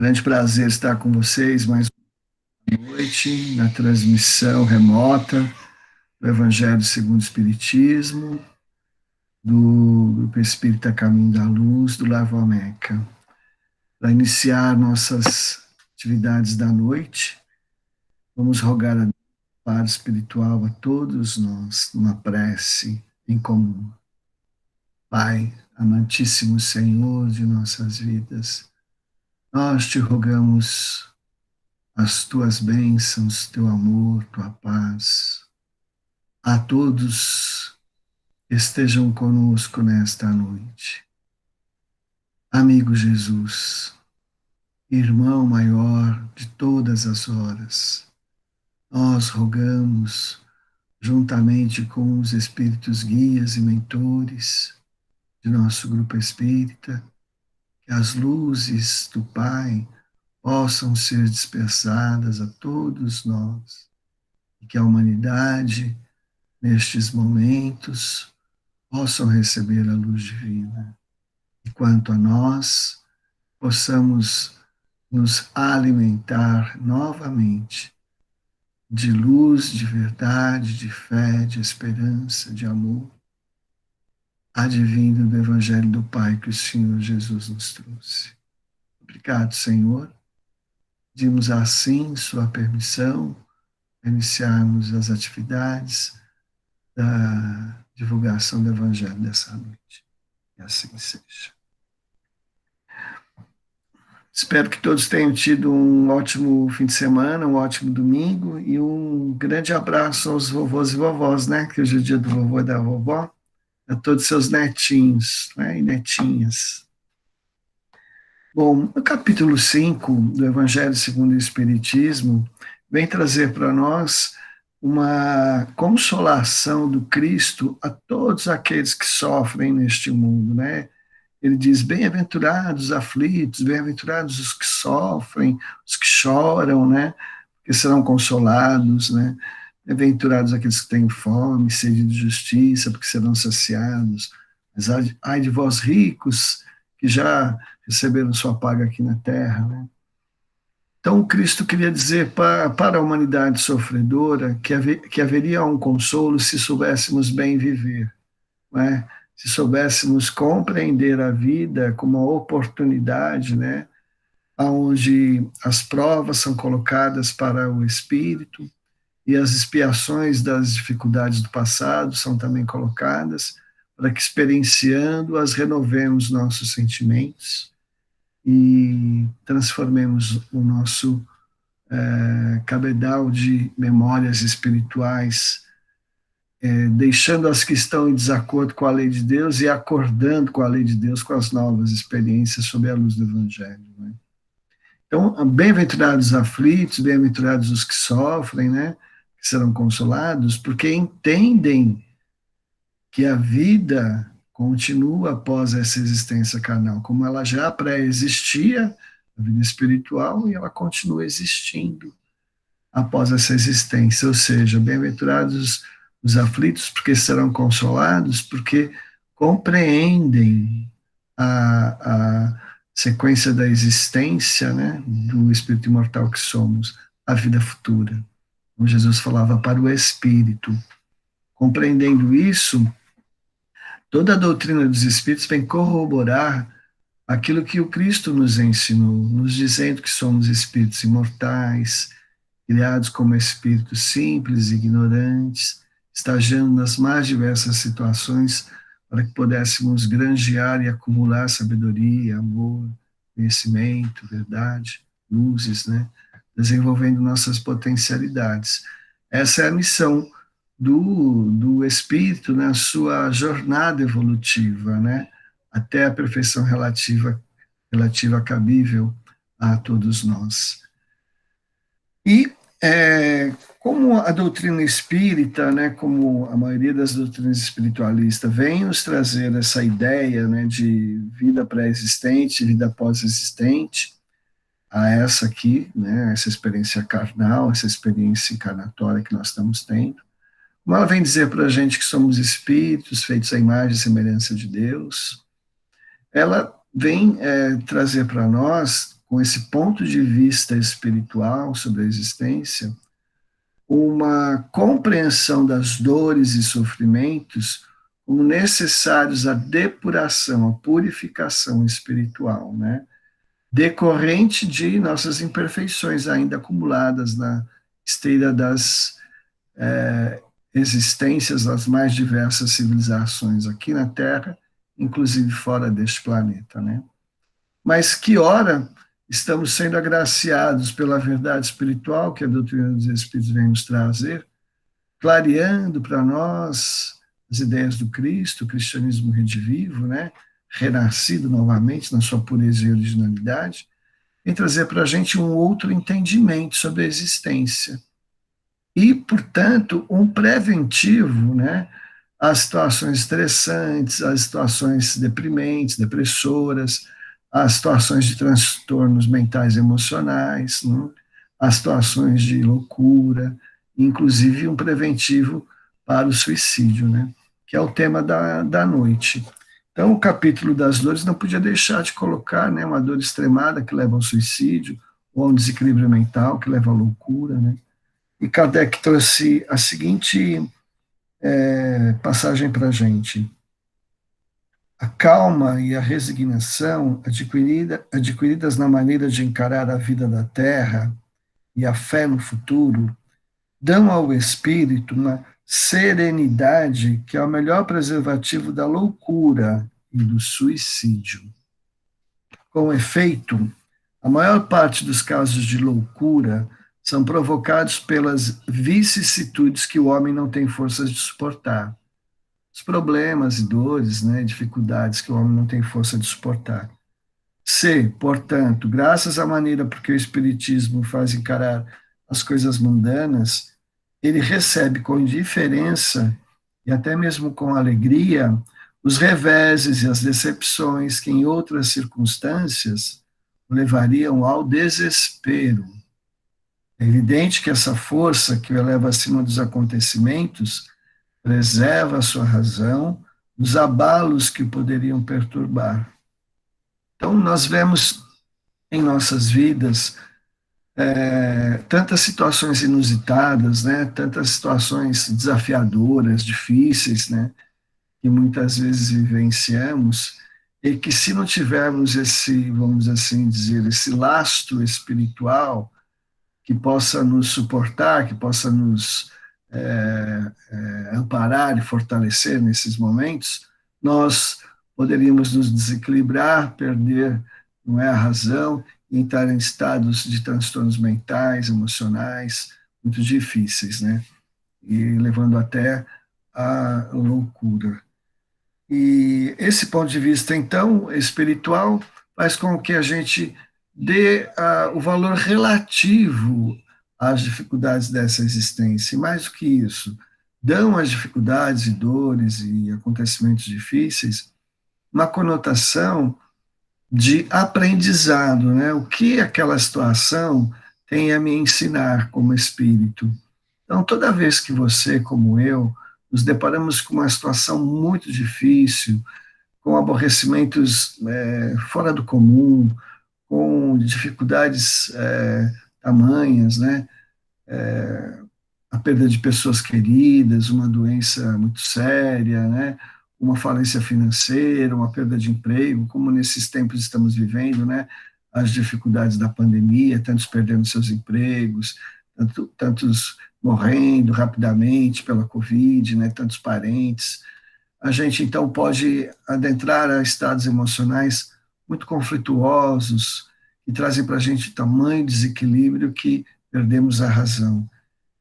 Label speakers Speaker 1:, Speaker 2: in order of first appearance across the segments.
Speaker 1: Grande prazer estar com vocês mais uma noite na transmissão remota do Evangelho segundo o Espiritismo, do Grupo Espírita Caminho da Luz, do Lar Valmeca. Para iniciar nossas atividades da noite, vamos rogar a paz espiritual a todos nós, numa prece em comum. Pai, amantíssimo Senhor de nossas vidas, nós te rogamos as tuas bênçãos, teu amor, tua paz, a todos que estejam conosco nesta noite. Amigo Jesus, irmão maior de todas as horas, nós rogamos, juntamente com os espíritos guias e mentores de nosso grupo espírita, que as luzes do Pai possam ser dispersadas a todos nós e que a humanidade, nestes momentos, possam receber a luz divina. E quanto a nós, possamos nos alimentar novamente de luz, de verdade, de fé, de esperança, de amor, advindo do Evangelho do Pai que o Senhor Jesus nos trouxe. Obrigado, Senhor. Pedimos assim sua permissão para iniciarmos as atividades da divulgação do Evangelho dessa noite. Que assim seja. Espero que todos tenham tido um ótimo fim de semana, um ótimo domingo e um grande abraço aos vovôs e vovós, né? Que hoje é o dia do vovô e da vovó, a todos seus netinhos, né? E netinhas. Bom, no capítulo 5 do Evangelho segundo o Espiritismo, vem trazer para nós uma consolação do Cristo a todos aqueles que sofrem neste mundo, né? Ele diz: bem-aventurados os aflitos, bem-aventurados os que sofrem, os que choram, né? Porque serão consolados, né? Bem-aventurados aqueles que têm fome, sede de justiça, porque serão saciados. Mas ai de vós ricos, que já receberam sua paga aqui na terra, né? Então, Cristo queria dizer para a humanidade sofredora que haveria um consolo se soubéssemos bem viver, não é? Se soubéssemos compreender a vida como uma oportunidade, né? Onde as provas são colocadas para o espírito e as expiações das dificuldades do passado são também colocadas para que, experienciando-as, renovemos nossos sentimentos e transformemos o nosso cabedal de memórias espirituais, deixando as que estão em desacordo com a lei de Deus e acordando com a lei de Deus com as novas experiências sob a luz do Evangelho. Né? Então, bem-aventurados os aflitos, bem-aventurados os que sofrem, né? Que serão consolados, porque entendem que a vida continua após essa existência carnal, como ela já pré-existia, a vida espiritual, e ela continua existindo após essa existência, ou seja, bem-aventurados os aflitos, porque serão consolados, porque compreendem a sequência da existência, né, do espírito imortal que somos, a vida futura. Como Jesus falava para o espírito. Compreendendo isso, toda a doutrina dos espíritos vem corroborar aquilo que o Cristo nos ensinou, nos dizendo que somos espíritos imortais, criados como espíritos simples e ignorantes, estagiando nas mais diversas situações para que pudéssemos granjear e acumular sabedoria, amor, conhecimento, verdade, luzes, né? Desenvolvendo nossas potencialidades. Essa é a missão do espírito na sua jornada evolutiva, né? Até a perfeição relativa cabível a todos nós. E como a doutrina espírita, né, como a maioria das doutrinas espiritualistas, vem nos trazer essa ideia, né, de vida pré-existente, vida pós-existente, a essa aqui, né, essa experiência carnal, essa experiência encarnatória que nós estamos tendo, como ela vem dizer para a gente que somos espíritos feitos à imagem e semelhança de Deus, ela vem trazer para nós com esse ponto de vista espiritual sobre a existência, uma compreensão das dores e sofrimentos como necessários à depuração, à purificação espiritual, né? Decorrente de nossas imperfeições ainda acumuladas na esteira das existências das mais diversas civilizações aqui na Terra, inclusive fora deste planeta, né? Mas que ora estamos sendo agraciados pela verdade espiritual que a doutrina dos Espíritos vem nos trazer, clareando para nós as ideias do Cristo, o cristianismo redivivo, né? Renascido novamente na sua pureza e originalidade, vem trazer para a gente um outro entendimento sobre a existência. E, portanto, um preventivo, né, às situações estressantes, às situações deprimentes, depressoras, às situações de transtornos mentais e emocionais, né, às situações de loucura, inclusive um preventivo para o suicídio, né, que é o tema da noite. Então, o capítulo das dores não podia deixar de colocar, né, uma dor extremada que leva ao suicídio, ou a um desequilíbrio mental que leva à loucura, né. E Kardec trouxe a seguinte passagem para a gente. A calma e a resignação adquiridas na maneira de encarar a vida da Terra e a fé no futuro dão ao espírito uma serenidade que é o melhor preservativo da loucura e do suicídio. Com efeito, a maior parte dos casos de loucura são provocados pelas vicissitudes que o homem não tem forças de suportar. Os problemas e dores, né, dificuldades que o homem não tem força de suportar. Se, portanto, graças à maneira por que o Espiritismo faz encarar as coisas mundanas, ele recebe com indiferença e até mesmo com alegria os reveses e as decepções que em outras circunstâncias o levariam ao desespero. É evidente que essa força que o eleva acima dos acontecimentos preserva a sua razão dos abalos que o poderiam perturbar. Então, nós vemos em nossas vidas tantas situações inusitadas, né, tantas situações desafiadoras, difíceis, né, que muitas vezes vivenciamos, e que se não tivermos esse, vamos assim dizer, esse lastro espiritual que possa nos suportar, que possa nos amparar e fortalecer nesses momentos, nós poderíamos nos desequilibrar, perder, não é, a razão, e entrar em estados de transtornos mentais, emocionais, muito difíceis, né? E levando até à loucura. E esse ponto de vista, então, espiritual, faz com que a gente dê o valor relativo às dificuldades dessa existência. E mais do que isso, dão às dificuldades e dores e acontecimentos difíceis uma conotação de aprendizado, né? O que aquela situação tem a me ensinar como espírito. Então, toda vez que você, como eu, nos deparamos com uma situação muito difícil, com aborrecimentos fora do comum, com dificuldades tamanhas, né? A perda de pessoas queridas, uma doença muito séria, né? Uma falência financeira, uma perda de emprego, como nesses tempos estamos vivendo, né? As dificuldades da pandemia, tantos perdendo seus empregos, tantos morrendo rapidamente pela Covid, né? Tantos parentes. A gente, então, pode adentrar a estados emocionais muito conflituosos, que trazem para a gente tamanho desequilíbrio que perdemos a razão.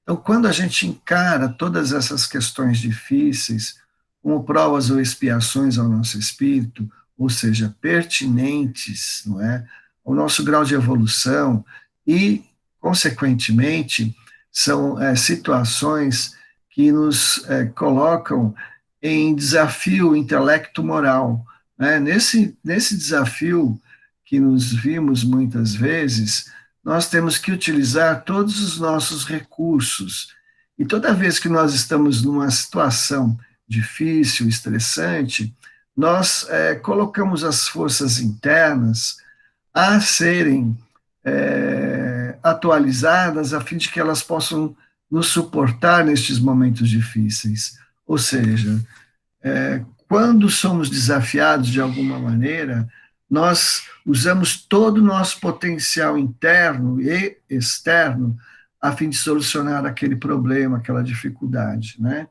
Speaker 1: Então, quando a gente encara todas essas questões difíceis, como provas ou expiações ao nosso espírito, ou seja, pertinentes, não é, ao nosso grau de evolução e, consequentemente, são situações que nos colocam em desafio intelecto-moral. Né? Nesse desafio que nos vimos muitas vezes, nós temos que utilizar todos os nossos recursos. E toda vez que nós estamos numa situação difícil, estressante, nós colocamos as forças internas a serem atualizadas a fim de que elas possam nos suportar nestes momentos difíceis. Ou seja, quando somos desafiados de alguma maneira, nós usamos todo o nosso potencial interno e externo a fim de solucionar aquele problema, aquela dificuldade, né?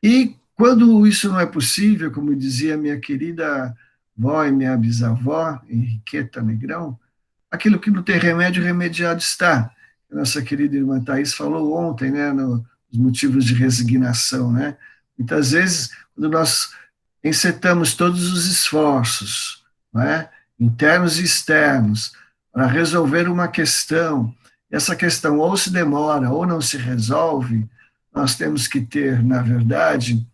Speaker 1: E quando isso não é possível, como dizia minha querida vó e minha bisavó, Henriqueta Negrão, aquilo que não tem remédio, remediado está. A nossa querida irmã Thais falou ontem, né, nos motivos de resignação, né? Muitas vezes, quando nós encetamos todos os esforços, né, internos e externos, para resolver uma questão, essa questão ou se demora ou não se resolve, nós temos que ter, na verdade,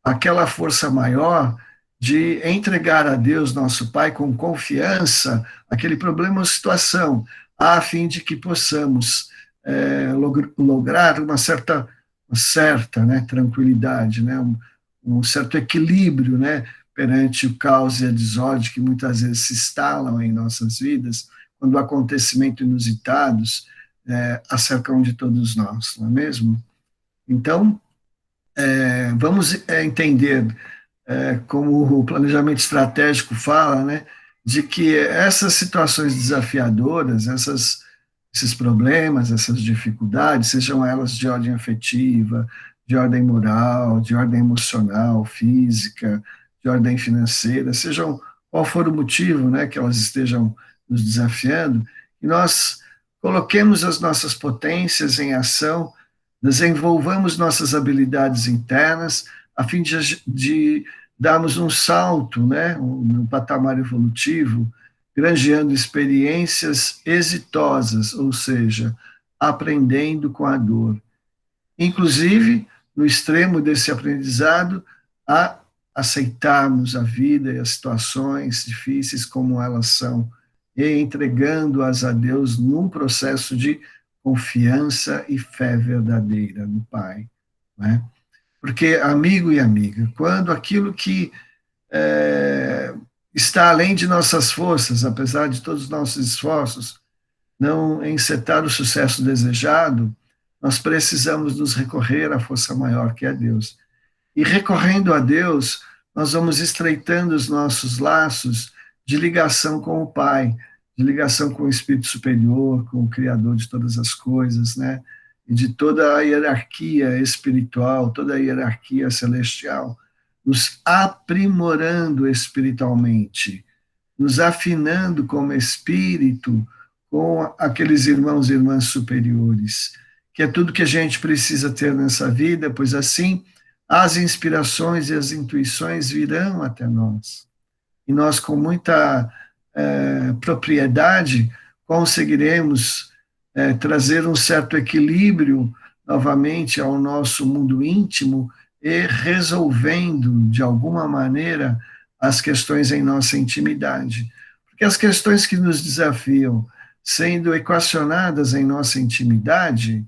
Speaker 1: aquela força maior de entregar a Deus, nosso Pai, com confiança, aquele problema ou situação, a fim de que possamos lograr uma certa né, tranquilidade, né, um certo equilíbrio, né, perante o caos e a desordem que muitas vezes se instalam em nossas vidas, quando acontecimentos inusitados acercam de todos nós, não é mesmo? Então, vamos entender, como o planejamento estratégico fala, né, de que essas situações desafiadoras, esses problemas, essas dificuldades, sejam elas de ordem afetiva, de ordem moral, de ordem emocional, física, de ordem financeira, sejam qual for o motivo, né, que elas estejam nos desafiando, que nós coloquemos as nossas potências em ação, desenvolvamos nossas habilidades internas, a fim de darmos um salto, né, no patamar evolutivo, granjeando experiências exitosas, ou seja, aprendendo com a dor. Inclusive, no extremo desse aprendizado, a aceitarmos a vida e as situações difíceis como elas são, e entregando-as a Deus num processo de confiança e fé verdadeira no Pai, né? Porque, amigo e amiga, quando aquilo que é, está além de nossas forças, apesar de todos os nossos esforços, não encetar o sucesso desejado, nós precisamos nos recorrer à força maior que é Deus. E recorrendo a Deus, nós vamos estreitando os nossos laços de ligação com o Pai, de ligação com o Espírito Superior, com o Criador de todas as coisas, né? E de toda a hierarquia espiritual, toda a hierarquia celestial, nos aprimorando espiritualmente, nos afinando como espírito com aqueles irmãos e irmãs superiores, que é tudo que a gente precisa ter nessa vida, pois assim as inspirações e as intuições virão até nós. E nós, com muita propriedade, conseguiremos trazer um certo equilíbrio novamente ao nosso mundo íntimo e resolvendo, de alguma maneira, as questões em nossa intimidade. Porque as questões que nos desafiam, sendo equacionadas em nossa intimidade,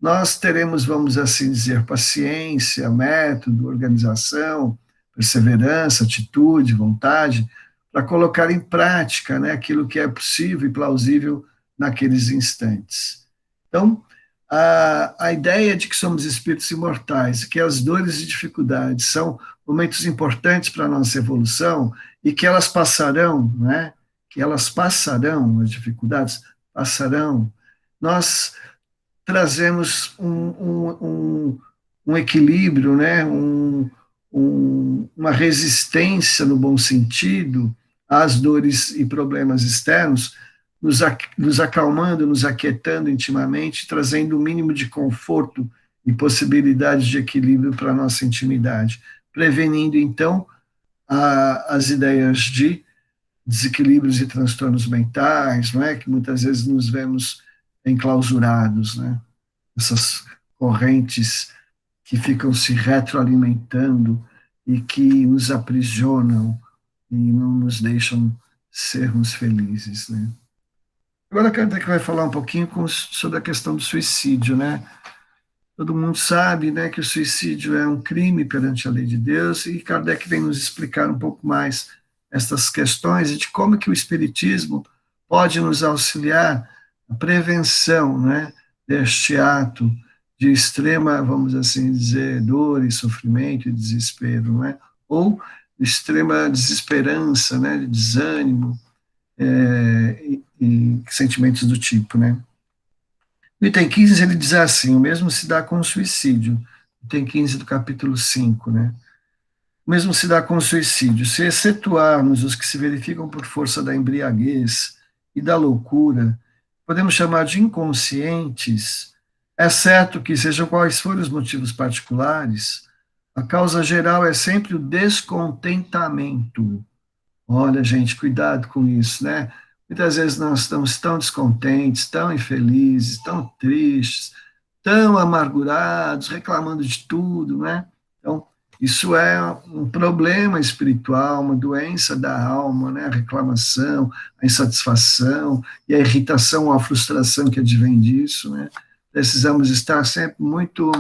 Speaker 1: nós teremos, vamos assim dizer, paciência, método, organização, perseverança, atitude, vontade, para colocar em prática, né, aquilo que é possível e plausível naqueles instantes. Então, a ideia de que somos espíritos imortais, que as dores e dificuldades são momentos importantes para a nossa evolução e que elas passarão, né, que elas passarão, as dificuldades passarão, nós trazemos um equilíbrio, né, uma resistência no bom sentido às dores e problemas externos, nos acalmando, nos aquietando intimamente, trazendo o um mínimo de conforto e possibilidade de equilíbrio para a nossa intimidade, prevenindo, então, as ideias de desequilíbrios e transtornos mentais, não é? Que muitas vezes nos vemos enclausurados, né? Essas correntes que ficam se retroalimentando e que nos aprisionam e não nos deixam sermos felizes, né? Agora Kardec vai falar um pouquinho sobre a questão do suicídio, né? Todo mundo sabe, né, que o suicídio é um crime perante a lei de Deus e Kardec vem nos explicar um pouco mais essas questões e de como que o espiritismo pode nos auxiliar a prevenção, né, deste ato de extrema, vamos assim dizer, dor e sofrimento e desespero, né, ou extrema desesperança, né, de desânimo, e sentimentos do tipo, né. No item 15 ele diz assim, o mesmo se dá com o suicídio, item 15 do capítulo 5, né, o mesmo se dá com o suicídio. Se excetuarmos os que se verificam por força da embriaguez e da loucura, podemos chamar de inconscientes, é certo que, sejam quais forem os motivos particulares, a causa geral é sempre o descontentamento. Olha, gente, cuidado com isso, né? Muitas vezes nós estamos tão descontentes, tão infelizes, tão tristes, tão amargurados, reclamando de tudo, né? Então, isso é um problema espiritual, uma doença da alma, né? A reclamação, a insatisfação e a irritação, a frustração que advém disso, né? Precisamos estar sempre muito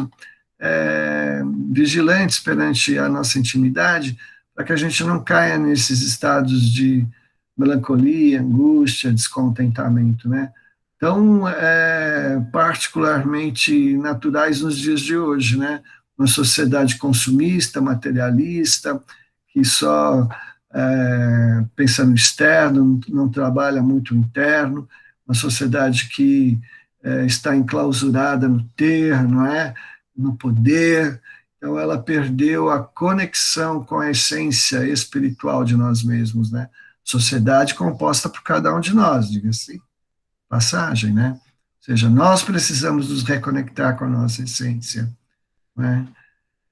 Speaker 1: vigilantes perante a nossa intimidade, para que a gente não caia nesses estados de melancolia, angústia, descontentamento, né? Tão particularmente naturais nos dias de hoje, né? Uma sociedade consumista, materialista, que só pensa no externo, não trabalha muito o interno, uma sociedade que está enclausurada no ter, não é? No poder, então ela perdeu a conexão com a essência espiritual de nós mesmos, né? Sociedade composta por cada um de nós, diga-se passagem, né? Ou seja, nós precisamos nos reconectar com a nossa essência, né?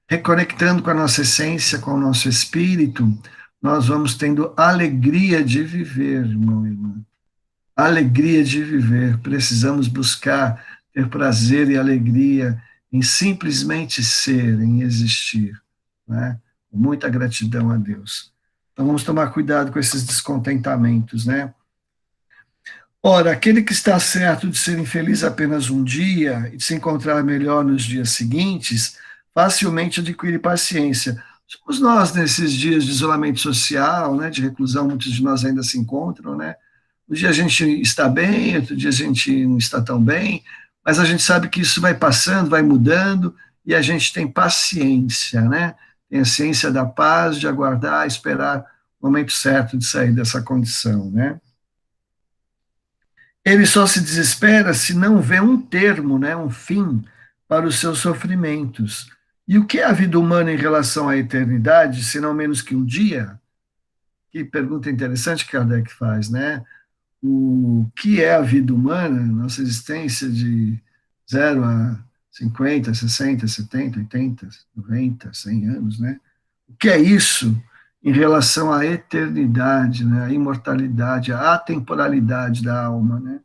Speaker 1: Reconectando com a nossa essência, com o nosso espírito, nós vamos tendo alegria de viver, meu irmão. Alegria de viver. Precisamos buscar ter prazer e alegria em simplesmente ser, em existir, né? Com muita gratidão a Deus. Então vamos tomar cuidado com esses descontentamentos, né? Ora, aquele que está certo de ser infeliz apenas um dia e de se encontrar melhor nos dias seguintes, facilmente adquire paciência. Somos nós, nesses dias de isolamento social, né, de reclusão, muitos de nós ainda se encontram, né? Um dia a gente está bem, outro dia a gente não está tão bem, mas a gente sabe que isso vai passando, vai mudando, e a gente tem paciência, né? Tem a ciência da paz, de aguardar, esperar o momento certo de sair dessa condição, né? Ele só se desespera se não vê um termo, né, um fim para os seus sofrimentos. E o que é a vida humana em relação à eternidade, se não menos que um dia? Que pergunta interessante que Kardec faz, né? O que é a vida humana, nossa existência de 0 a 50, 60, 70, 80, 90, 100 anos, né? O que é isso em relação à eternidade, né? À imortalidade, à atemporalidade da alma, né?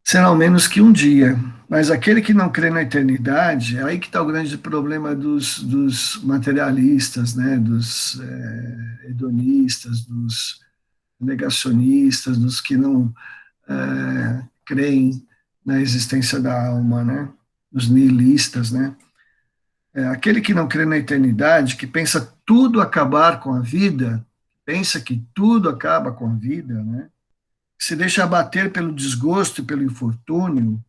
Speaker 1: Será menos que um dia. Mas aquele que não crê na eternidade, é aí que está o grande problema dos materialistas, né? Dos hedonistas, dos negacionistas, dos que não creem na existência da alma, né? Os nihilistas, né? Aquele que não crê na eternidade, que pensa tudo acabar com a vida, pensa que tudo acaba com a vida, né? Que se deixa abater pelo desgosto e pelo infortúnio,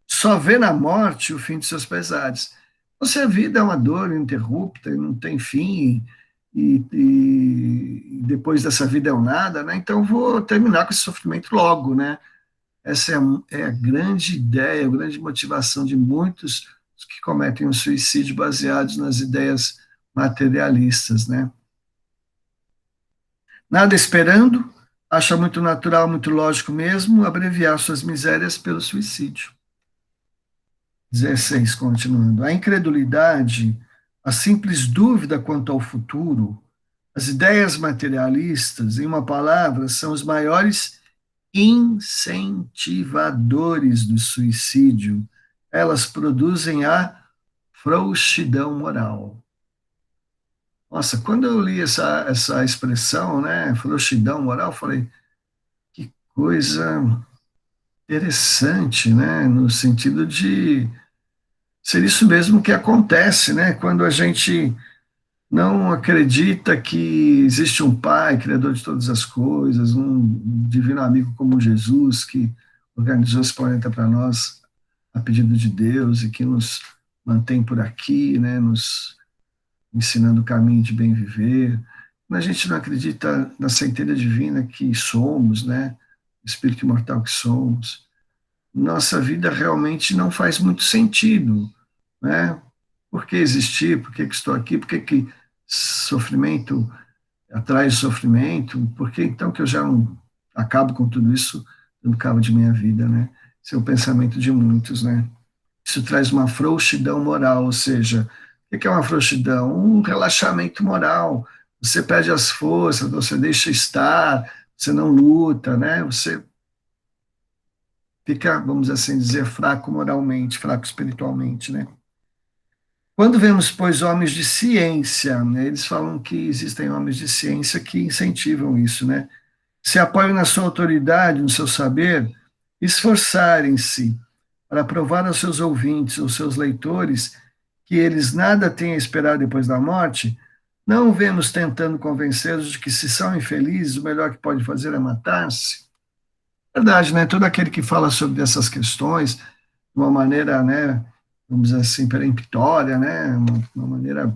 Speaker 1: só vê na morte o fim de seus pesares. Ou se a vida é uma dor ininterrupta e não tem fim, e depois dessa vida é um nada, né? Então vou terminar com esse sofrimento logo, né? Essa é a grande ideia, a grande motivação de muitos que cometem o suicídio baseados nas ideias materialistas, né? Nada esperando, acha muito natural, muito lógico mesmo abreviar suas misérias pelo suicídio. 16, continuando. A incredulidade, a simples dúvida quanto ao futuro, as ideias materialistas, em uma palavra, são os maiores incentivadores do suicídio. Elas produzem a frouxidão moral. Nossa, quando eu li essa expressão, né, frouxidão moral, eu falei, que coisa interessante, né, no sentido de ser isso mesmo que acontece, né, quando a gente não acredita que existe um Pai, Criador de todas as coisas, um divino amigo como Jesus, que organizou esse planeta para nós a pedido de Deus e que nos mantém por aqui, né, nos ensinando o caminho de bem viver. Quando a gente não acredita na centelha divina que somos, né, espírito imortal que somos, nossa vida realmente não faz muito sentido, né? Por que existir? Por que estou aqui? Por que sofrimento atrai sofrimento? Por que então que eu já não acabo com tudo isso no cabo de minha vida, né? Esse é o pensamento de muitos, né? Isso traz uma frouxidão moral, ou seja, o que é uma frouxidão? Um relaxamento moral. Você perde as forças, você deixa estar, você não luta, né? Você fica, vamos assim dizer, fraco moralmente, fraco espiritualmente, né? Quando vemos, pois, homens de ciência, né, eles falam que existem homens de ciência que incentivam isso, né? Se apoiam na sua autoridade, no seu saber, esforçarem-se para provar aos seus ouvintes, aos seus leitores, que eles nada têm a esperar depois da morte, não vemos tentando convencê-los de que, se são infelizes, o melhor que pode fazer é matar-se. Verdade, né? Todo aquele que fala sobre essas questões de uma maneira, né, vamos dizer assim, peremptória, né, uma maneira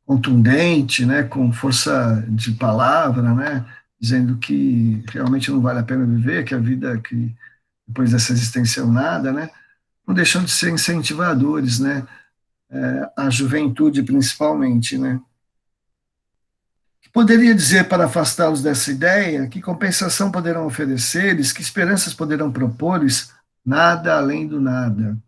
Speaker 1: contundente, né, com força de palavra, né, dizendo que realmente não vale a pena viver, que a vida que depois dessa existência é um nada, né, não deixam de ser incentivadores, né, a juventude principalmente, né. Poderia dizer, para afastá-los dessa ideia, que compensação poderão oferecer-lhes, que esperanças poderão propor-lhes, nada além do nada.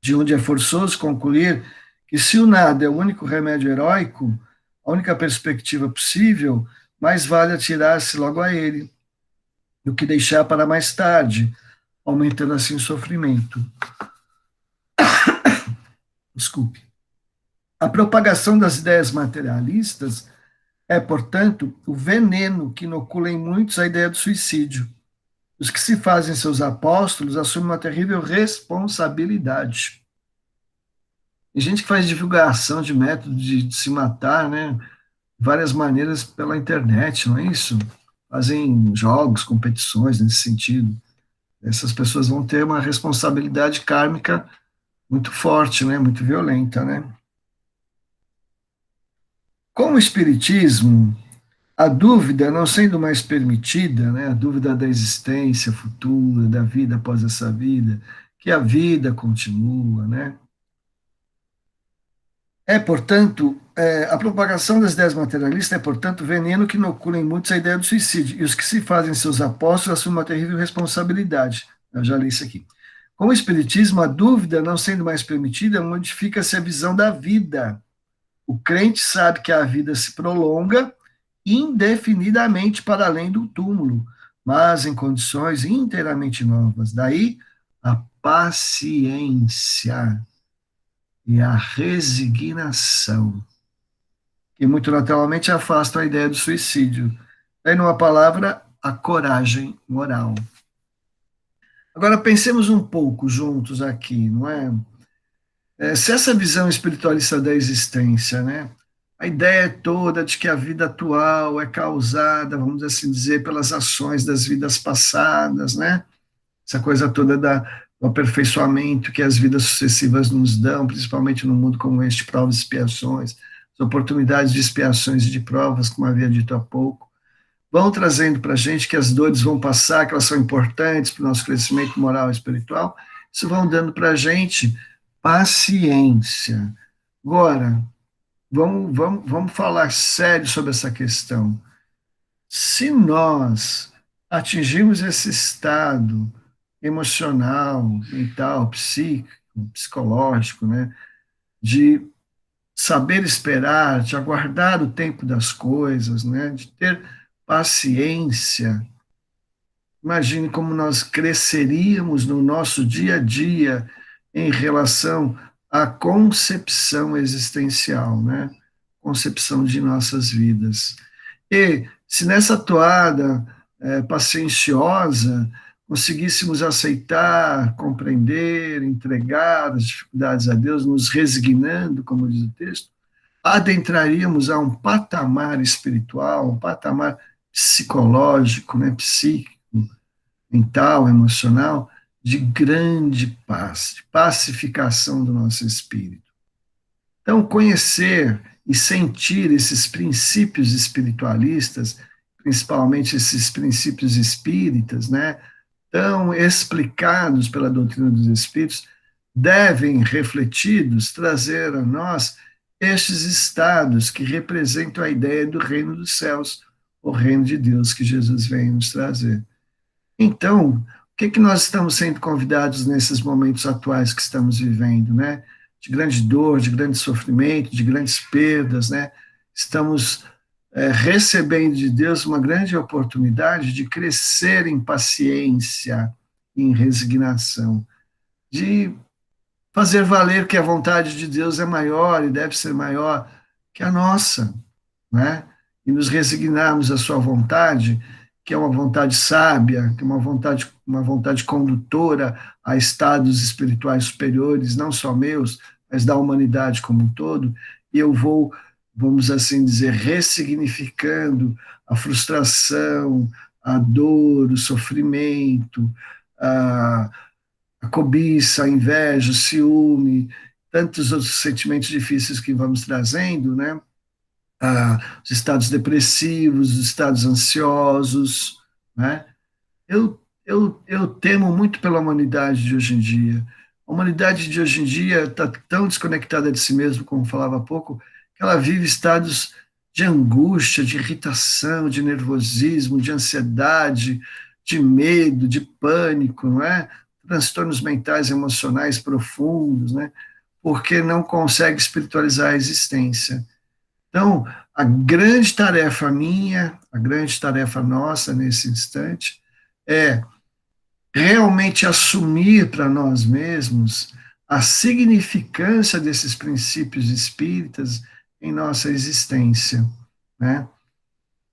Speaker 1: De onde é forçoso concluir que, se o nada é o único remédio heróico, a única perspectiva possível, mais vale atirar-se logo a ele, do que deixar para mais tarde, aumentando assim o sofrimento. Desculpe. A propagação das ideias materialistas é, portanto, o veneno que inocula em muitos a ideia do suicídio. Os que se fazem seus apóstolos assumem uma terrível responsabilidade. Tem gente que faz divulgação de método de se matar, né? Várias maneiras pela internet, não é isso? Fazem jogos, competições nesse sentido. Essas pessoas vão ter uma responsabilidade kármica muito forte, né? Muito violenta, né? Com o espiritismo, a dúvida não sendo mais permitida, né? A dúvida da existência futura, da vida após essa vida, que a vida continua, né? Portanto, a propagação das ideias materialistas é, portanto, veneno que inocula em muitos a ideia do suicídio, e os que se fazem seus apóstolos assumem uma terrível responsabilidade. Eu já li isso aqui. Com o Espiritismo, a dúvida não sendo mais permitida, modifica-se a visão da vida. O crente sabe que a vida se prolonga indefinidamente para além do túmulo, mas em condições inteiramente novas. Daí a paciência e a resignação, que muito naturalmente afastam a ideia do suicídio. Daí, numa palavra, a coragem moral. Agora, pensemos um pouco juntos aqui, não é? Se essa visão espiritualista da existência, né? A ideia toda de que a vida atual é causada, vamos assim dizer, pelas ações das vidas passadas, né? Essa coisa toda do aperfeiçoamento que as vidas sucessivas nos dão, principalmente num mundo como este, provas e expiações, as oportunidades de expiações e de provas, como havia dito há pouco, vão trazendo para a gente que as dores vão passar, que elas são importantes para o nosso crescimento moral e espiritual, isso vão dando para a gente paciência. Agora, vamos falar sério sobre essa questão. Se nós atingirmos esse estado emocional, mental, psíquico, psicológico, né, de saber esperar, de aguardar o tempo das coisas, né, de ter paciência. Imagine como nós cresceríamos no nosso dia a dia em relação à concepção existencial, né? Concepção de nossas vidas. E se nessa toada pacienciosa conseguíssemos aceitar, compreender, entregar as dificuldades a Deus, nos resignando, como diz o texto, adentraríamos a um patamar espiritual, um patamar psicológico, né, psíquico, mental, emocional, de grande paz, de pacificação do nosso espírito. Então, conhecer e sentir esses princípios espiritualistas, principalmente esses princípios espíritas, né, tão explicados pela doutrina dos espíritos, devem, refletidos, trazer a nós estes estados que representam a ideia do reino dos céus, o reino de Deus que Jesus vem nos trazer. Então, o que que nós estamos sendo convidados nesses momentos atuais que estamos vivendo, né? De grande dor, de grande sofrimento, de grandes perdas, né? Estamos recebendo de Deus uma grande oportunidade de crescer em paciência, em resignação, de fazer valer que a vontade de Deus é maior e deve ser maior que a nossa, né? E nos resignarmos à sua vontade, que é uma vontade sábia, que é uma vontade condutora a estados espirituais superiores, não só meus, mas da humanidade como um todo, e eu vou, vamos assim dizer, ressignificando a frustração, a dor, o sofrimento, a, a cobiça, a inveja, o ciúme, tantos outros sentimentos difíceis que vamos trazendo, né? Os estados depressivos, os estados ansiosos, né? Eu temo muito pela humanidade de hoje em dia. A humanidade de hoje em dia está tão desconectada de si mesma, como falava há pouco, que ela vive estados de angústia, de irritação, de nervosismo, de ansiedade, de medo, de pânico, não é? Transtornos mentais, emocionais profundos, né? Porque não consegue espiritualizar a existência. Então, a grande tarefa minha, a grande tarefa nossa nesse instante, é realmente assumir para nós mesmos a significância desses princípios espíritas em nossa existência, né?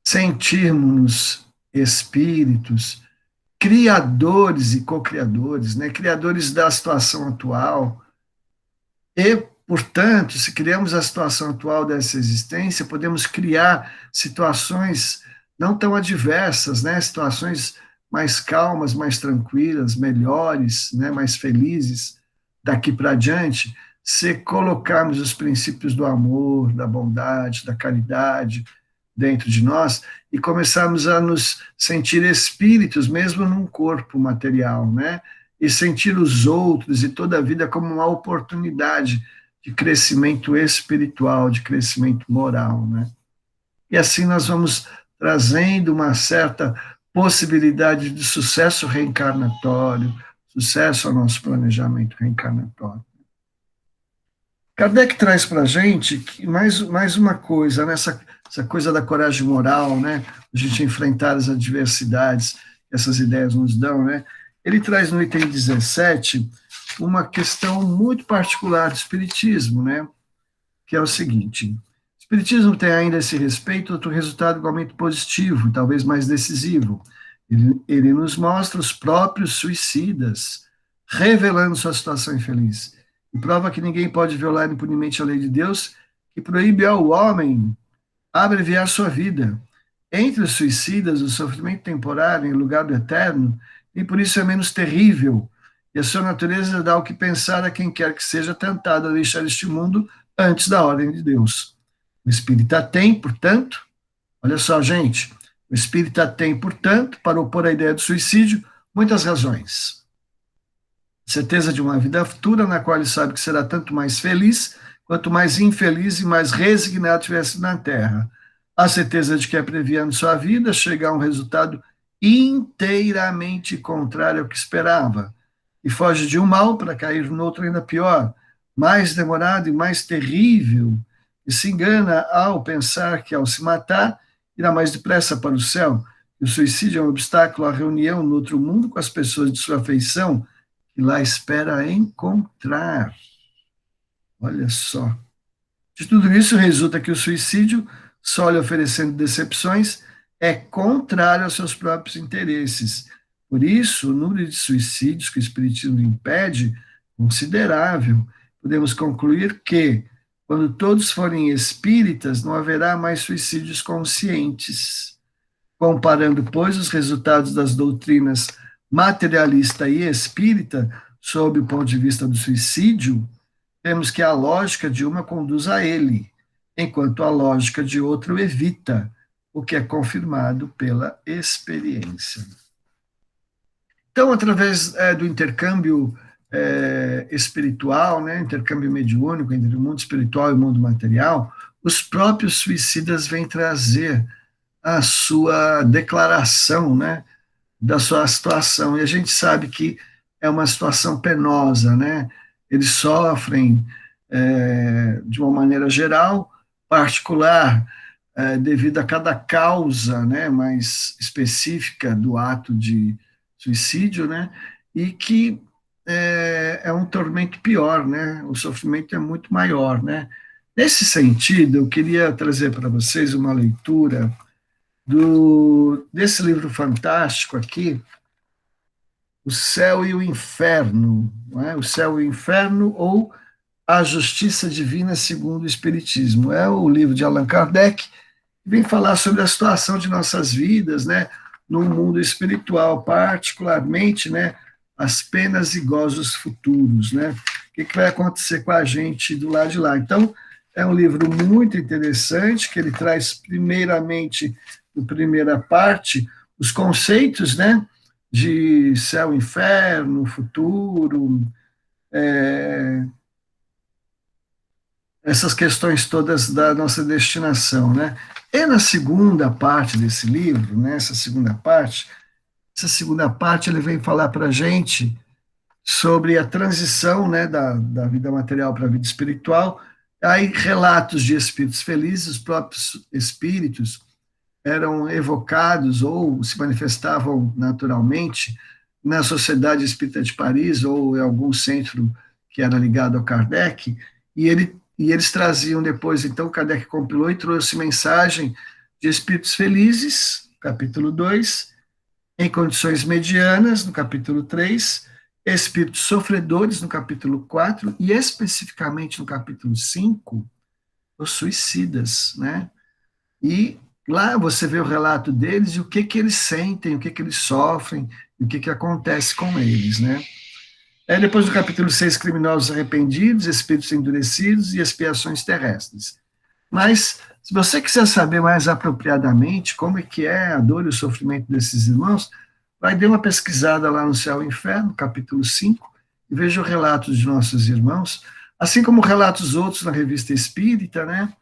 Speaker 1: Sentirmos espíritos, criadores e co-criadores, né? Criadores da situação atual, e, portanto, se criamos a situação atual dessa existência, podemos criar situações não tão adversas, né? Situações mais calmas, mais tranquilas, melhores, né? Mais felizes daqui para diante, se colocarmos os princípios do amor, da bondade, da caridade dentro de nós e começarmos a nos sentir espíritos, mesmo num corpo material, né? E sentir os outros e toda a vida como uma oportunidade de crescimento espiritual, de crescimento moral, né? E assim nós vamos trazendo uma certa possibilidade de sucesso reencarnatório, sucesso ao nosso planejamento reencarnatório. Kardec traz para a gente mais uma coisa, né? Essa coisa da coragem moral, né? A gente enfrentar as adversidades que essas ideias nos dão, né? Ele traz no item 17 uma questão muito particular do Espiritismo, né? Que é o seguinte: o Espiritismo tem ainda a esse respeito outro resultado igualmente positivo, talvez mais decisivo. Ele nos mostra os próprios suicidas, revelando sua situação infeliz. E prova que ninguém pode violar impunemente a lei de Deus, que proíbe ao homem abreviar sua vida. Entre os suicidas, o sofrimento temporário em lugar do eterno, e por isso é menos terrível, e a sua natureza dá o que pensar a quem quer que seja tentado a deixar este mundo antes da ordem de Deus. O espírita tem, portanto, olha só, gente, o espírita tem, portanto, para opor a ideia do suicídio, muitas razões. Certeza de uma vida futura na qual ele sabe que será tanto mais feliz, quanto mais infeliz e mais resignado tivesse na terra. A certeza de que, abreviando sua vida, chega a um resultado inteiramente contrário ao que esperava, e foge de um mal para cair no outro ainda pior, mais demorado e mais terrível, e se engana ao pensar que, ao se matar, irá mais depressa para o céu. E o suicídio é um obstáculo à reunião no outro mundo com as pessoas de sua afeição, que lá espera encontrar. Olha só. De tudo isso resulta que o suicídio, só lhe oferecendo decepções, é contrário aos seus próprios interesses, Por isso, o número de suicídios que o Espiritismo impede é considerável. Podemos concluir que, quando todos forem espíritas, não haverá mais suicídios conscientes. Comparando, pois, os resultados das doutrinas materialista e espírita, sob o ponto de vista do suicídio, temos que a lógica de uma conduz a ele, enquanto a lógica de outra o evita, o que é confirmado pela experiência. Então, através do intercâmbio espiritual, né, intercâmbio mediúnico entre o mundo espiritual e o mundo material, os próprios suicidas vêm trazer a sua declaração, né, da sua situação. E a gente sabe que é uma situação penosa, né? Eles sofrem de uma maneira geral, particular, devido a cada causa, né, mais específica do ato de suicídio, né? E que é um tormento pior, né? O sofrimento é muito maior, né? Nesse sentido, eu queria trazer para vocês uma leitura desse livro fantástico aqui, O Céu e o Inferno, não é? O Céu e o Inferno, ou A Justiça Divina segundo o Espiritismo. É o livro de Allan Kardec, que vem falar sobre a situação de nossas vidas, né, no mundo espiritual, particularmente, né, as penas e gozos futuros, né? O que vai acontecer com a gente do lado de lá. Então, é um livro muito interessante, que ele traz, primeiramente, na primeira parte, os conceitos, né, de céu, inferno, futuro, essas questões todas da nossa destinação, né? E na segunda parte desse livro, né, essa segunda parte ele vem falar para a gente sobre a transição, né, da vida material para a vida espiritual. Aí relatos de espíritos felizes, os próprios espíritos eram evocados ou se manifestavam naturalmente na Sociedade Espírita de Paris ou em algum centro que era ligado ao Kardec, e eles traziam depois, então, Kardec compilou e trouxe mensagem de espíritos felizes, capítulo 2, em condições medianas, no capítulo 3, espíritos sofredores, no capítulo 4, e especificamente no capítulo 5, os suicidas, né? E lá você vê o relato deles e o que eles sentem, o que eles sofrem, e o que acontece com eles, né? Aí depois do capítulo 6, criminosos arrependidos, espíritos endurecidos e expiações terrestres. Mas, se você quiser saber mais apropriadamente como é que é a dor e o sofrimento desses irmãos, vai dar uma pesquisada lá no Céu e Inferno, capítulo 5, e veja o relato de nossos irmãos, assim como relatos outros na Revista Espírita, né?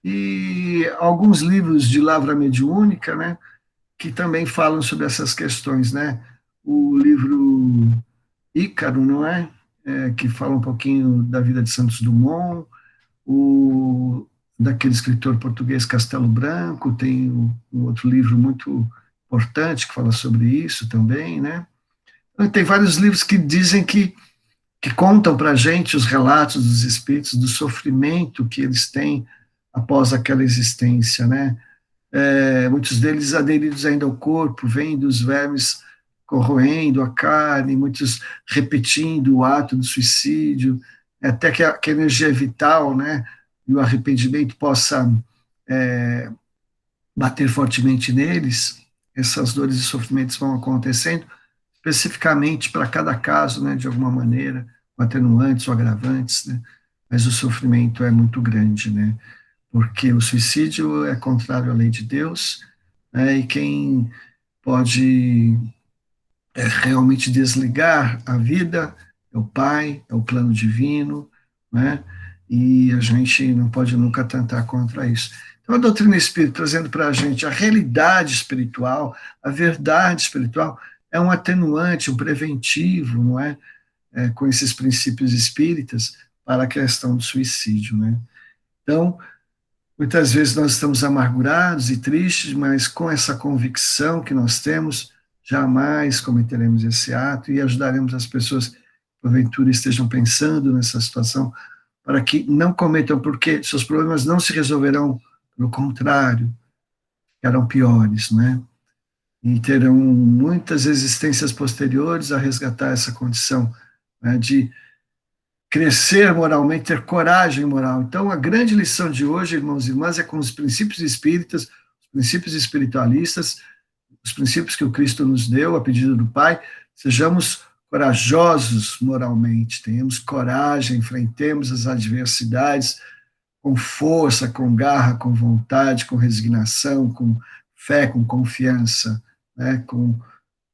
Speaker 1: E alguns livros de lavra mediúnica, né, que também falam sobre essas questões, né? O livro Ícaro, não é? Que fala um pouquinho da vida de Santos Dumont, o daquele escritor português Castelo Branco, tem um outro livro muito importante que fala sobre isso também, né? Tem vários livros que dizem que contam para a gente os relatos dos espíritos, do sofrimento que eles têm após aquela existência, né? Muitos deles aderidos ainda ao corpo, vendo os vermes corroendo a carne, muitos repetindo o ato do suicídio, até que a energia vital, né, e o arrependimento possa bater fortemente neles, essas dores e sofrimentos vão acontecendo, especificamente para cada caso, né, de alguma maneira, com atenuantes ou agravantes, né, mas o sofrimento é muito grande, né, porque o suicídio é contrário à lei de Deus, né, e quem pode realmente desligar a vida é o Pai, é o plano divino, né, e a gente não pode nunca tentar contra isso. Então, a doutrina espírita trazendo para a gente a realidade espiritual, a verdade espiritual, é um atenuante, um preventivo, não é? Com esses princípios espíritas para a questão do suicídio, né? Então, muitas vezes nós estamos amargurados e tristes, mas com essa convicção que nós temos, jamais cometeremos esse ato e ajudaremos as pessoas que, porventura, estejam pensando nessa situação, para que não cometam, porque seus problemas não se resolverão, pelo contrário, ficarão piores, né? e terão muitas existências posteriores a resgatar essa condição, né, de crescer moralmente, ter coragem moral. Então, a grande lição de hoje, irmãos e irmãs, é com os princípios espíritas, os princípios espiritualistas, os princípios que o Cristo nos deu, a pedido do Pai, sejamos corajosos moralmente, tenhamos coragem, enfrentemos as adversidades com força, com garra, com vontade, com resignação, com fé, com confiança, né, com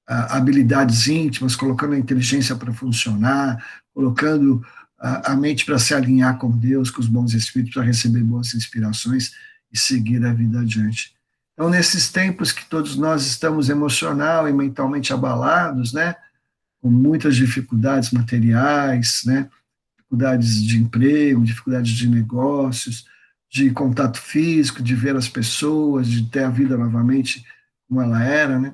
Speaker 1: habilidades íntimas, colocando a inteligência para funcionar, colocando a mente para se alinhar com Deus, com os bons espíritos, para receber boas inspirações e seguir a vida adiante. Então, nesses tempos que todos nós estamos emocional e mentalmente abalados, né, com muitas dificuldades materiais, né, dificuldades de emprego, dificuldades de negócios, de contato físico, de ver as pessoas, de ter a vida novamente como ela era, né?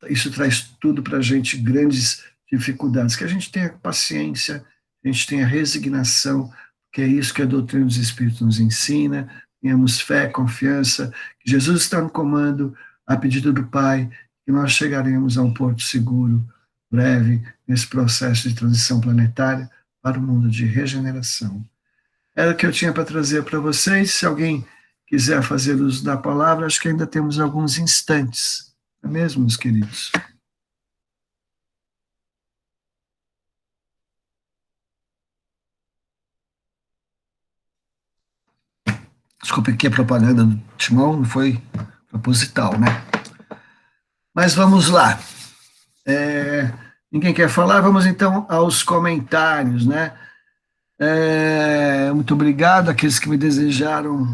Speaker 1: Isso traz tudo para a gente, grandes dificuldades. Que a gente tenha paciência, a gente tenha resignação, que é isso que a doutrina dos Espíritos nos ensina, tenhamos fé, confiança, que Jesus está no comando, a pedido do Pai, que nós chegaremos a um porto seguro, breve, nesse processo de transição planetária para o mundo de regeneração. Era o que eu tinha para trazer para vocês. Se alguém quiser fazer uso da palavra, acho que ainda temos alguns instantes. Não é mesmo, meus queridos? Desculpe aqui a propaganda do Timão, não foi proposital, né? Mas vamos lá. Ninguém quer falar? Vamos então aos comentários, né? Muito obrigado àqueles que me desejaram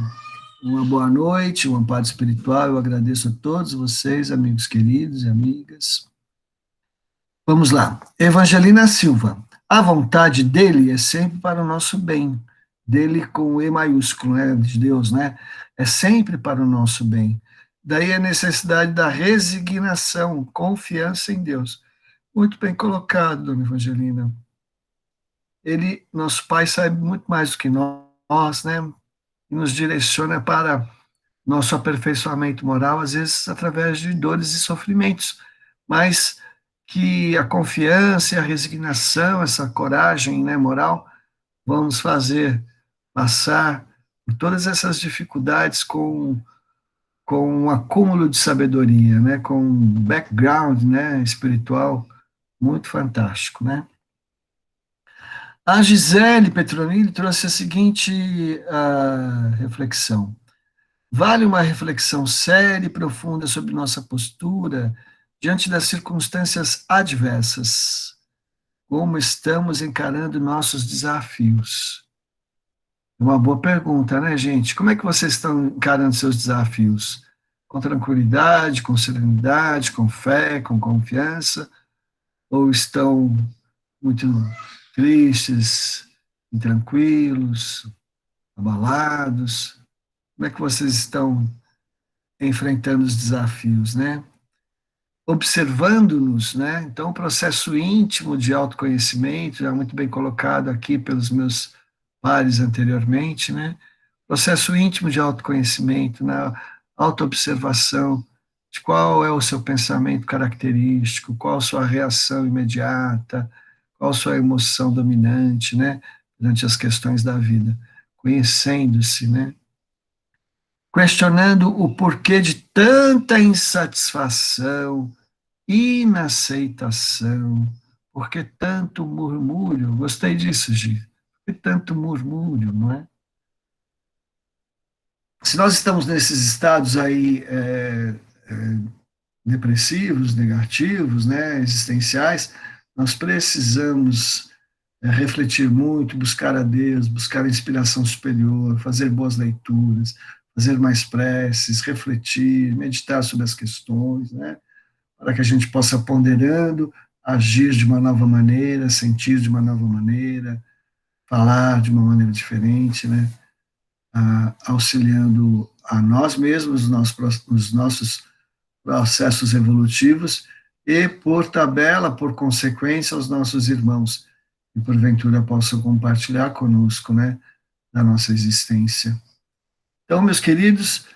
Speaker 1: uma boa noite, um amparo espiritual. Eu agradeço a todos vocês, amigos queridos e amigas. Vamos lá. Evangelina Silva. A vontade dele é sempre para o nosso bem. Dele com E maiúsculo, né, de Deus, né? É sempre para o nosso bem. Daí a necessidade da resignação, confiança em Deus. Muito bem colocado, dona Evangelina. Ele, nosso Pai, sabe muito mais do que nós, né? E nos direciona para nosso aperfeiçoamento moral, às vezes através de dores e sofrimentos, mas que a confiança e a resignação, essa coragem, né, moral, vão nos fazer passar por todas essas dificuldades com um acúmulo de sabedoria, né, com um background, né, espiritual muito fantástico, né. A Gisele Petronilli trouxe a seguinte reflexão. Vale uma reflexão séria e profunda sobre nossa postura diante das circunstâncias adversas. Como estamos encarando nossos desafios? É uma boa pergunta, né, gente? Como é que vocês estão encarando seus desafios? Com tranquilidade, com serenidade, com fé, com confiança? Ou estão muito tristes, intranquilos, abalados? Como é que vocês estão enfrentando os desafios, né? Observando-nos, né? Então, o processo íntimo de autoconhecimento, já muito bem colocado aqui pelos meus pares anteriormente, né? Processo íntimo de autoconhecimento, na autoobservação de qual é o seu pensamento característico, qual a sua reação imediata, qual a sua emoção dominante, né? Durante as questões da vida, conhecendo-se, né? Questionando o porquê de tanta insatisfação, inaceitação, por que tanto murmúrio? Gostei disso, Gi. Por que tanto murmúrio, não é? Se nós estamos nesses estados aí depressivos, negativos, né, existenciais, nós precisamos refletir muito, buscar a Deus, buscar a inspiração superior, fazer boas leituras, fazer mais preces, refletir, meditar sobre as questões, né? Para que a gente possa, ponderando, agir de uma nova maneira, sentir de uma nova maneira, falar de uma maneira diferente, né? Auxiliando a nós mesmos, nos nossos processos evolutivos e, por tabela, por consequência, aos nossos irmãos, que porventura possam compartilhar conosco, né, da nossa existência. Então, meus queridos,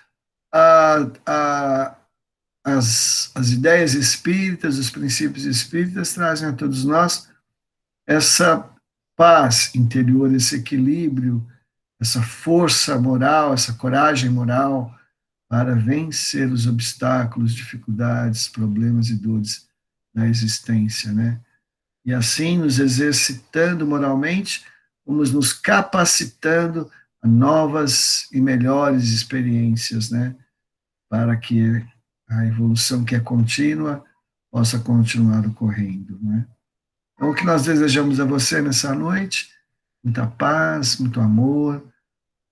Speaker 1: a, a, as ideias espíritas, os princípios espíritas trazem a todos nós essa paz interior, esse equilíbrio, essa força moral, essa coragem moral para vencer os obstáculos, dificuldades, problemas e dores da existência, né? E assim, nos exercitando moralmente, vamos nos capacitando a novas e melhores experiências, né? Para que a evolução que é contínua possa continuar ocorrendo, né? Então, o que nós desejamos a você nessa noite? Muita paz, muito amor,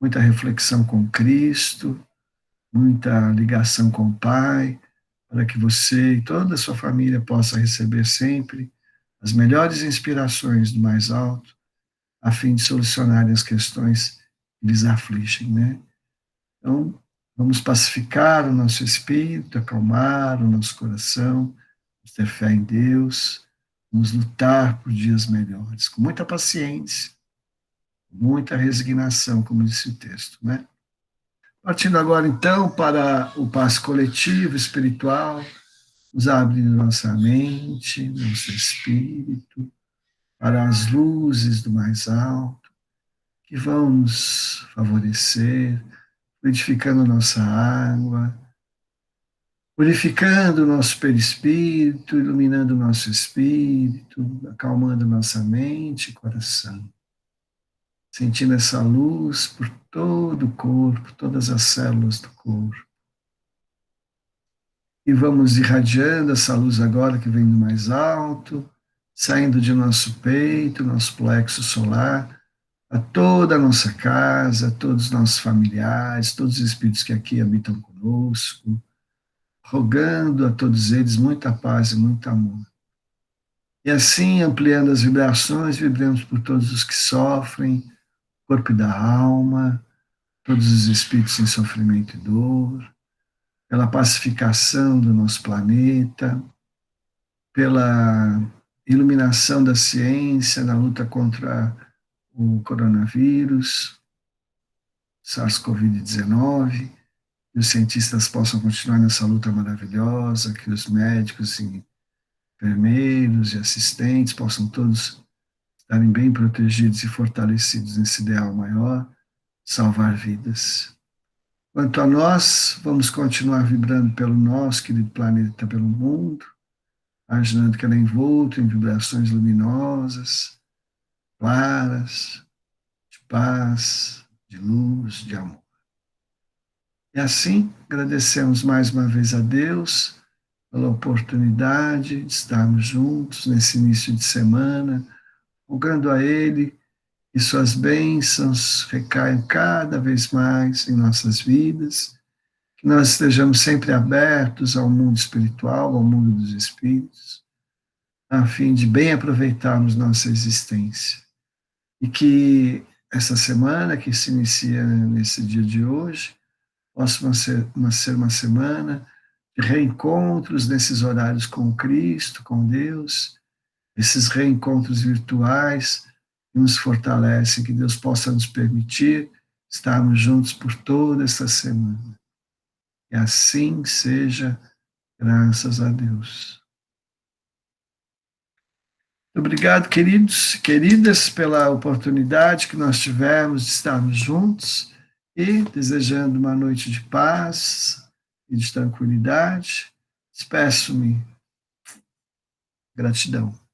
Speaker 1: muita reflexão com Cristo, muita ligação com o Pai, para que você e toda a sua família possa receber sempre as melhores inspirações do mais alto, a fim de solucionarem as questões que lhes afligem, né? Então, vamos pacificar o nosso espírito, acalmar o nosso coração, ter fé em Deus, vamos lutar por dias melhores, com muita paciência, muita resignação, como disse o texto, né? Partindo agora, então, para o passo coletivo, espiritual, nos abrindo nossa mente, nosso espírito, para as luzes do mais alto, que vão nos favorecer, purificando nossa água, purificando o nosso perispírito, iluminando o nosso espírito, acalmando nossa mente e coração. Sentindo essa luz por todo o corpo, todas as células do corpo. E vamos irradiando essa luz agora que vem do mais alto, saindo de nosso peito, nosso plexo solar, a toda a nossa casa, a todos os nossos familiares, todos os espíritos que aqui habitam conosco, rogando a todos eles muita paz e muito amor. E assim, ampliando as vibrações, vibramos por todos os que sofrem, corpo e da alma, todos os espíritos em sofrimento e dor, pela pacificação do nosso planeta, pela iluminação da ciência na luta contra o coronavírus, SARS-CoV-19, que os cientistas possam continuar nessa luta maravilhosa, que os médicos e enfermeiros e assistentes possam todos estarem bem protegidos e fortalecidos nesse ideal maior, salvar vidas. Quanto a nós, vamos continuar vibrando pelo nosso querido planeta, pelo mundo, imaginando que ela é envolto em vibrações luminosas, claras, de paz, de luz, de amor. E assim, agradecemos mais uma vez a Deus pela oportunidade de estarmos juntos nesse início de semana, rogando a Ele que suas bênçãos recaiam cada vez mais em nossas vidas, que nós estejamos sempre abertos ao mundo espiritual, ao mundo dos espíritos, a fim de bem aproveitarmos nossa existência. E que essa semana que se inicia nesse dia de hoje possa ser uma semana de reencontros nesses horários com Cristo, com Deus, esses reencontros virtuais que nos fortalecem, que Deus possa nos permitir estarmos juntos por toda essa semana. E assim seja, graças a Deus. Obrigado, queridos e queridas, pela oportunidade que nós tivemos de estarmos juntos e desejando uma noite de paz e de tranquilidade. Despeço-me. Gratidão.